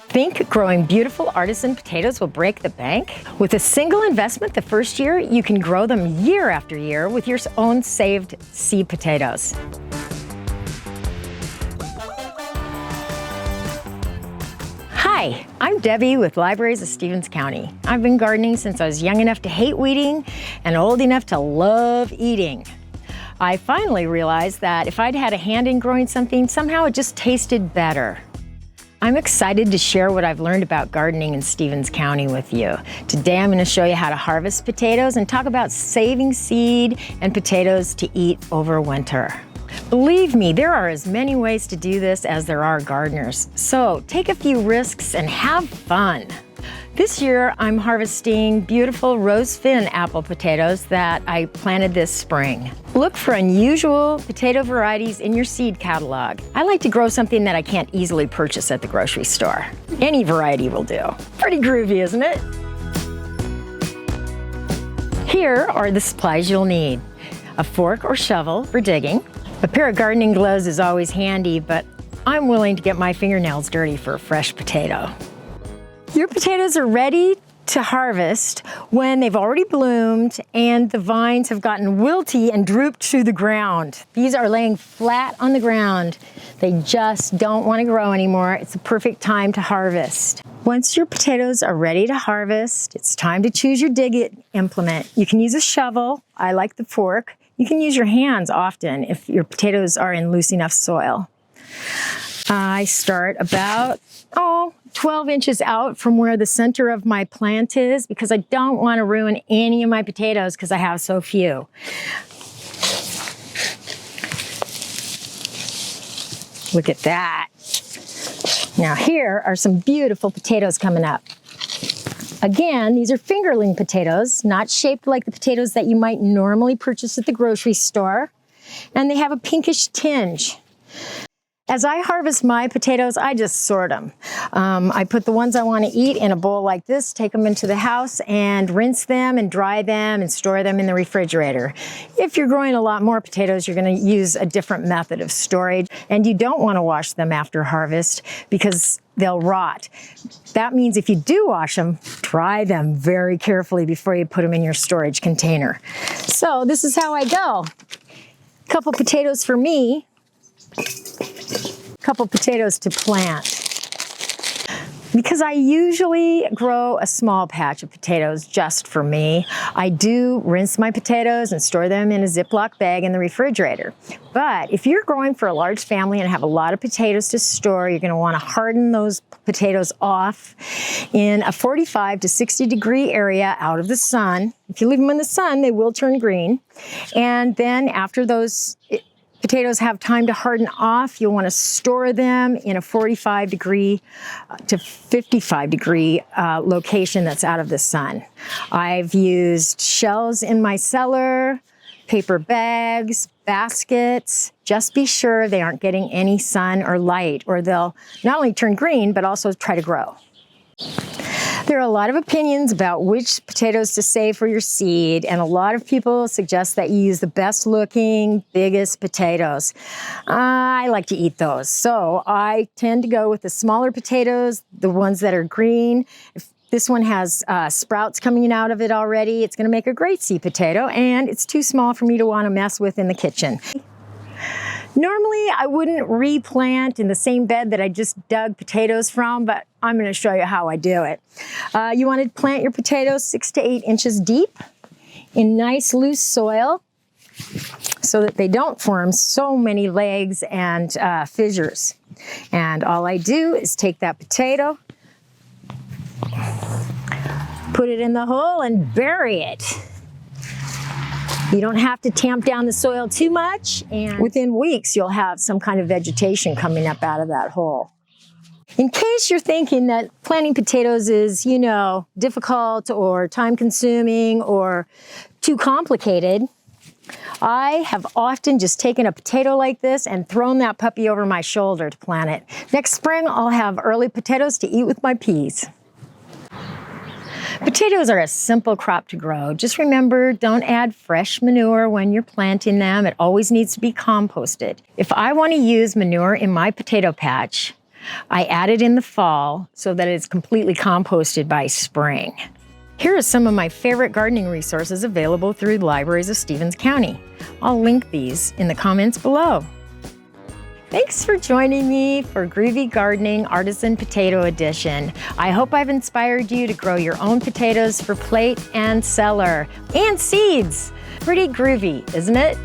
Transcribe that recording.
Think growing beautiful artisan potatoes will break the bank? With a single investment the first year, you can grow them year after year with your own saved seed potatoes. Hi, I'm Debbie with Libraries of Stevens County. I've been gardening since I was young enough to hate weeding and old enough to love eating. I finally realized that if I'd had a hand in growing something, somehow it just tasted better. I'm excited to share what I've learned about gardening in Stevens County with you. Today I'm going to show you how to harvest potatoes and talk about saving seed and potatoes to eat over winter. Believe me, there are as many ways to do this as there are gardeners. So take a few risks and have fun. This year I'm harvesting beautiful rose fin apple potatoes that I planted this spring. Look for unusual potato varieties in your seed catalog. I like to grow something that I can't easily purchase at the grocery store. Any variety will do. Pretty groovy, isn't it? Here are the supplies you'll need. A fork or shovel for digging. A pair of gardening gloves is always handy, but I'm willing to get my fingernails dirty for a fresh potato. Your potatoes are ready to harvest when they've already bloomed and the vines have gotten wilty and drooped to the ground. These are laying flat on the ground. They just don't want to grow anymore. It's a perfect time to harvest. Once your potatoes are ready to harvest, it's time to choose your dig implement. You can use a shovel. I like the fork. You can use your hands often if your potatoes are in loose enough soil. I start about 12 inches out from where the center of my plant is because I don't want to ruin any of my potatoes because I have so few. Look at that. Now here are some beautiful potatoes coming up. Again, these are fingerling potatoes, not shaped like the potatoes that you might normally purchase at the grocery store, and they have a pinkish tinge. As I harvest my potatoes, I just sort them. I put the ones I want to eat in a bowl like this, take them into the house and rinse them and dry them and store them in the refrigerator. If you're growing a lot more potatoes, you're going to use a different method of storage, and you don't want to wash them after harvest because they'll rot. That means if you do wash them, dry them very carefully before you put them in your storage container. So this is how I go. A couple potatoes for me. Couple potatoes to plant. Because I usually grow a small patch of potatoes just for me, I do rinse my potatoes and store them in a Ziploc bag in the refrigerator. But if you're growing for a large family and have a lot of potatoes to store, you're going to want to harden those potatoes off in a 45 to 60 degree area out of the sun. If you leave them in the sun, they will turn green. And then after those potatoes have time to harden off, you'll want to store them in a 45 degree to 55 degree location that's out of the sun. I've used shells in my cellar, paper bags, baskets. Just be sure they aren't getting any sun or light, or they'll not only turn green, but also try to grow. There are a lot of opinions about which potatoes to save for your seed, and a lot of people suggest that you use the best looking, biggest potatoes. I like to eat those, so I tend to go with the smaller potatoes, the ones that are green. If this one has sprouts coming out of it already, it's going to make a great seed potato, and it's too small for me to want to mess with in the kitchen. Normally, I wouldn't replant in the same bed that I just dug potatoes from, but I'm going to show you how I do it. You want to plant your potatoes 6 to 8 inches deep in nice loose soil so that they don't form so many legs and fissures. And all I do is take that potato, put it in the hole, and bury it. You don't have to tamp down the soil too much, and within weeks you'll have some kind of vegetation coming up out of that hole. In case you're thinking that planting potatoes is, difficult or time-consuming or too complicated, I have often just taken a potato like this and thrown that puppy over my shoulder to plant it. Next spring, I'll have early potatoes to eat with my peas. Potatoes are a simple crop to grow. Just remember, don't add fresh manure when you're planting them. It always needs to be composted. If I want to use manure in my potato patch, I add it in the fall so that it's completely composted by spring. Here are some of my favorite gardening resources available through the libraries of Stevens County. I'll link these in the comments below. Thanks for joining me for Groovy Gardening Artisan Potato Edition. I hope I've inspired you to grow your own potatoes for plate and cellar and seeds. Pretty groovy, isn't it?